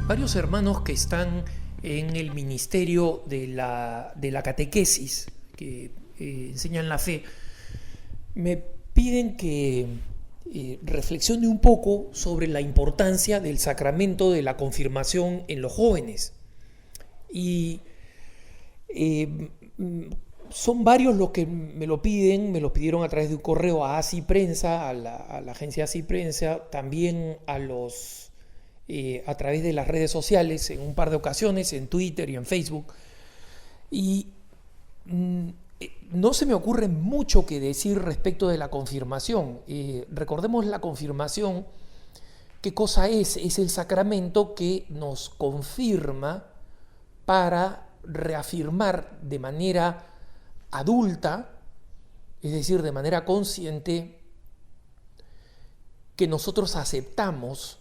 varios hermanos que están en el ministerio de la catequesis, que enseñan la fe, me piden que reflexione un poco sobre la importancia del sacramento de la confirmación en los jóvenes. Y son varios los que me lo pidieron a través de un correo a ACI Prensa, a la agencia ACI Prensa, también a través de las redes sociales en un par de ocasiones, en Twitter y en Facebook. Y no se me ocurre mucho que decir respecto de la confirmación. Recordemos la confirmación, ¿qué cosa es? Es el sacramento que nos confirma para reafirmar de manera adulta, es decir, de manera consciente, que nosotros aceptamos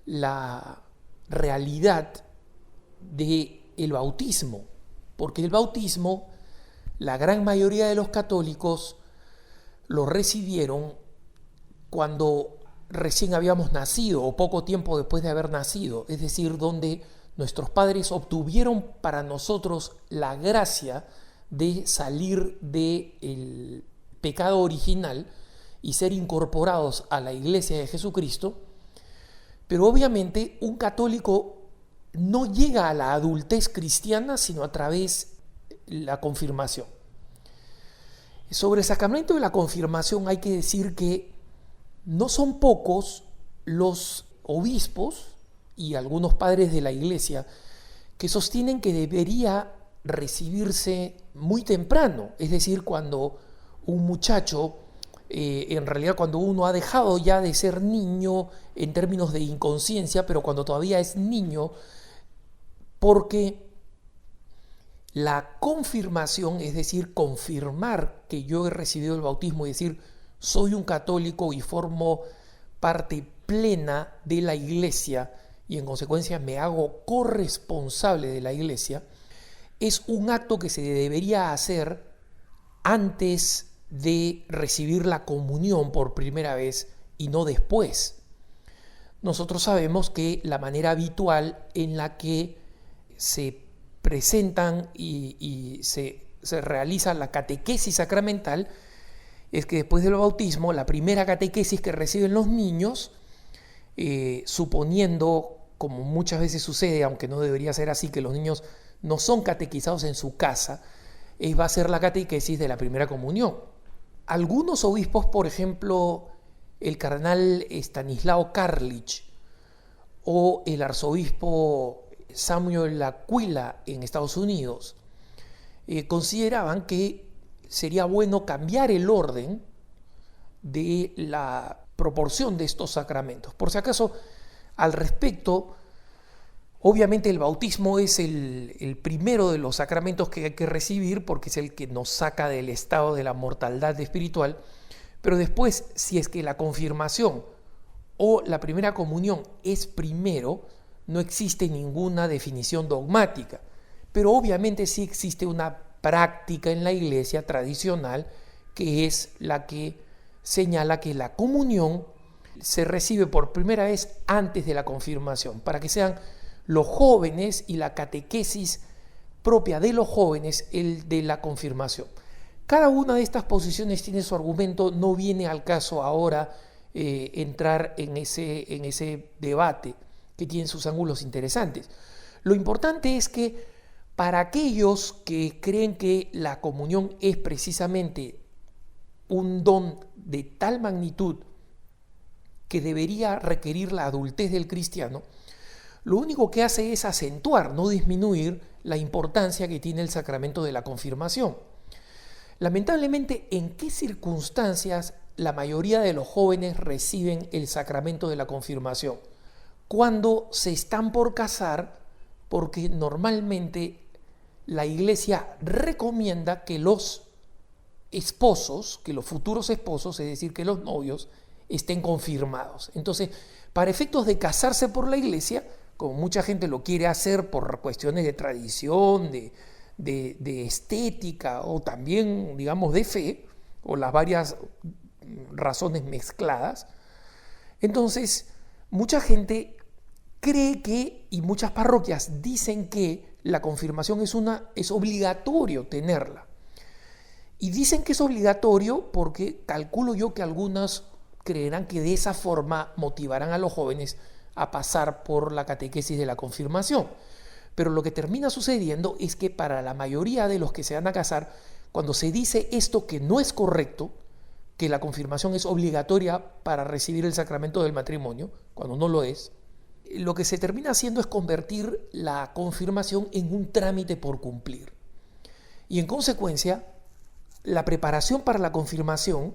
la realidad del bautismo, porque el bautismo, la gran mayoría de los católicos lo recibieron cuando recién habíamos nacido o poco tiempo después de haber nacido, es decir, donde nuestros padres obtuvieron para nosotros la gracia de salir del pecado original y ser incorporados a la Iglesia de Jesucristo. Pero obviamente un católico no llega a la adultez cristiana sino a través de la confirmación. Sobre el sacramento de la confirmación hay que decir que no son pocos los obispos y algunos padres de la Iglesia que sostienen que debería recibirse muy temprano, es decir, cuando un muchacho, en realidad cuando uno ha dejado ya de ser niño en términos de inconsciencia, pero cuando todavía es niño, porque la confirmación, es decir, confirmar que yo he recibido el bautismo, es decir, soy un católico y formo parte plena de la Iglesia y en consecuencia me hago corresponsable de la Iglesia, es un acto que se debería hacer antes de recibir la comunión por primera vez y no después. Nosotros sabemos que la manera habitual en la que se presentan y se realiza la catequesis sacramental es que después del bautismo, la primera catequesis que reciben los niños, suponiendo, como muchas veces sucede, aunque no debería ser así, que los niños no son catequizados en su casa, va a ser la catequesis de la primera comunión. Algunos obispos, por ejemplo, el cardenal Stanislao Karlich o el arzobispo Samuel Aquila en Estados Unidos, consideraban que sería bueno cambiar el orden de la proporción de estos sacramentos. Por si acaso, al respecto, obviamente el bautismo es el primero de los sacramentos que hay que recibir porque es el que nos saca del estado de la mortandad espiritual, pero después, si es que la confirmación o la primera comunión es primero, no existe ninguna definición dogmática, pero obviamente sí existe una práctica en la Iglesia tradicional que es la que señala que la comunión se recibe por primera vez antes de la confirmación, para que sean los jóvenes y la catequesis propia de los jóvenes el de la confirmación. Cada una de estas posiciones tiene su argumento, no viene al caso ahora entrar en ese debate que tiene sus ángulos interesantes. Lo importante es que para aquellos que creen que la comunión es precisamente un don de tal magnitud que debería requerir la adultez del cristiano, lo único que hace es acentuar, no disminuir, la importancia que tiene el sacramento de la confirmación. Lamentablemente, ¿en qué circunstancias la mayoría de los jóvenes reciben el sacramento de la confirmación? Cuando se están por casar, porque normalmente la Iglesia recomienda que los esposos, que los futuros esposos, es decir, que los novios, estén confirmados. Entonces, para efectos de casarse por la Iglesia, como mucha gente lo quiere hacer por cuestiones de tradición, de estética o también, digamos, de fe, o las varias razones mezcladas, entonces mucha gente cree que, y muchas parroquias dicen que la confirmación es obligatorio tenerla. Y dicen que es obligatorio porque calculo yo que algunas creerán que de esa forma motivarán a los jóvenes a pasar por la catequesis de la confirmación. Pero lo que termina sucediendo es que para la mayoría de los que se van a casar, cuando se dice esto que no es correcto, que la confirmación es obligatoria para recibir el sacramento del matrimonio, cuando no lo es, lo que se termina haciendo es convertir la confirmación en un trámite por cumplir. Y en consecuencia, la preparación para la confirmación,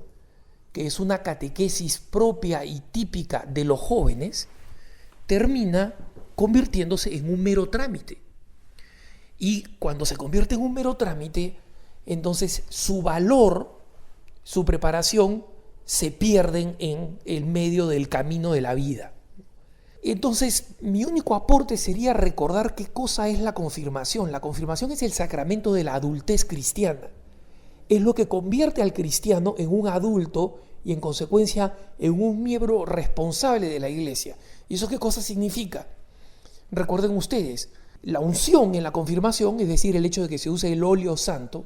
que es una catequesis propia y típica de los jóvenes, termina convirtiéndose en un mero trámite. Y cuando se convierte en un mero trámite, entonces su valor, su preparación, se pierden en el medio del camino de la vida. Entonces, mi único aporte sería recordar qué cosa es la confirmación. La confirmación es el sacramento de la adultez cristiana. Es lo que convierte al cristiano en un adulto y en consecuencia en un miembro responsable de la iglesia. ¿Y eso qué cosa significa? Recuerden ustedes, la unción en la confirmación, es decir, el hecho de que se use el óleo santo,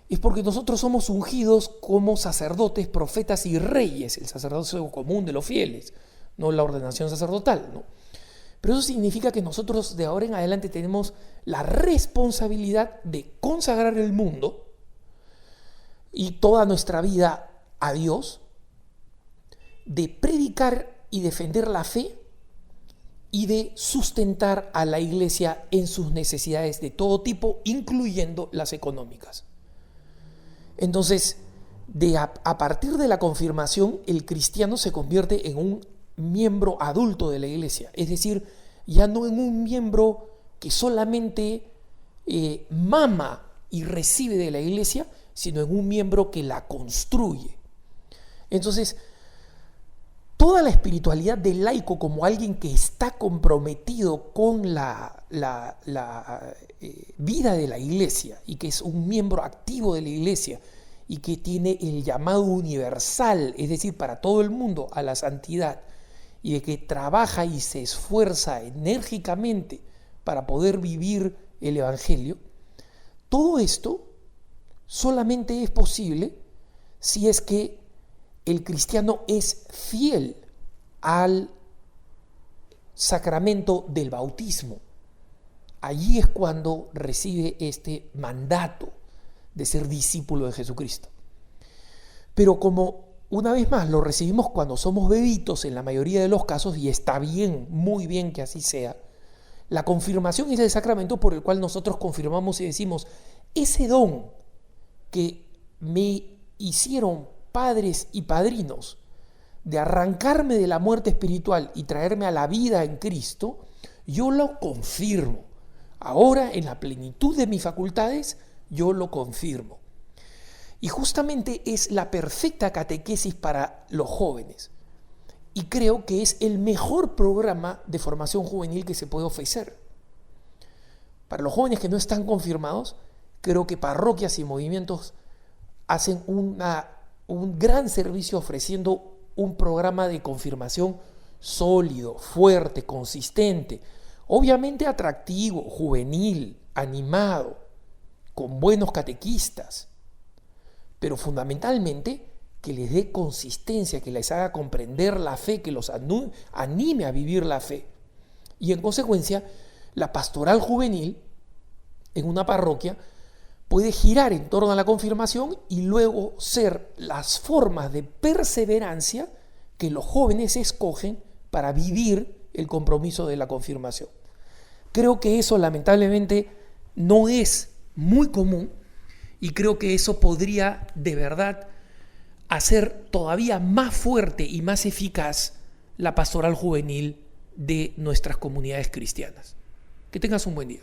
es porque nosotros somos ungidos como sacerdotes, profetas y reyes, el sacerdocio común de los fieles, no la ordenación sacerdotal, ¿no? Pero eso significa que nosotros de ahora en adelante tenemos la responsabilidad de consagrar el mundo y toda nuestra vida a Dios, de predicar y defender la fe y de sustentar a la iglesia en sus necesidades de todo tipo, incluyendo las económicas. Entonces, a partir de la confirmación, el cristiano se convierte en un miembro adulto de la iglesia, es decir, ya no en un miembro que solamente mama y recibe de la iglesia, sino en un miembro que la construye. Entonces, toda la espiritualidad del laico como alguien que está comprometido con la vida de la iglesia y que es un miembro activo de la iglesia y que tiene el llamado universal, es decir, para todo el mundo, a la santidad, y de que trabaja y se esfuerza enérgicamente para poder vivir el Evangelio, todo esto solamente es posible si es que el cristiano es fiel al sacramento del bautismo. Allí es cuando recibe este mandato de ser discípulo de Jesucristo. Pero como una vez más lo recibimos cuando somos bebitos en la mayoría de los casos, y está bien, muy bien que así sea, la confirmación es el sacramento por el cual nosotros confirmamos y decimos: ese don que me hicieron padres y padrinos de arrancarme de la muerte espiritual y traerme a la vida en Cristo, yo lo confirmo. Ahora, en la plenitud de mis facultades, yo lo confirmo. Y justamente es la perfecta catequesis para los jóvenes. Y creo que es el mejor programa de formación juvenil que se puede ofrecer. Para los jóvenes que no están confirmados, creo que parroquias y movimientos hacen un gran servicio ofreciendo un programa de confirmación sólido, fuerte, consistente, obviamente atractivo, juvenil, animado, con buenos catequistas, pero fundamentalmente que les dé consistencia, que les haga comprender la fe, que los anime a vivir la fe. Y en consecuencia, la pastoral juvenil en una parroquia puede girar en torno a la confirmación y luego ser las formas de perseverancia que los jóvenes escogen para vivir el compromiso de la confirmación. Creo que eso lamentablemente no es muy común y creo que eso podría de verdad hacer todavía más fuerte y más eficaz la pastoral juvenil de nuestras comunidades cristianas. Que tengas un buen día.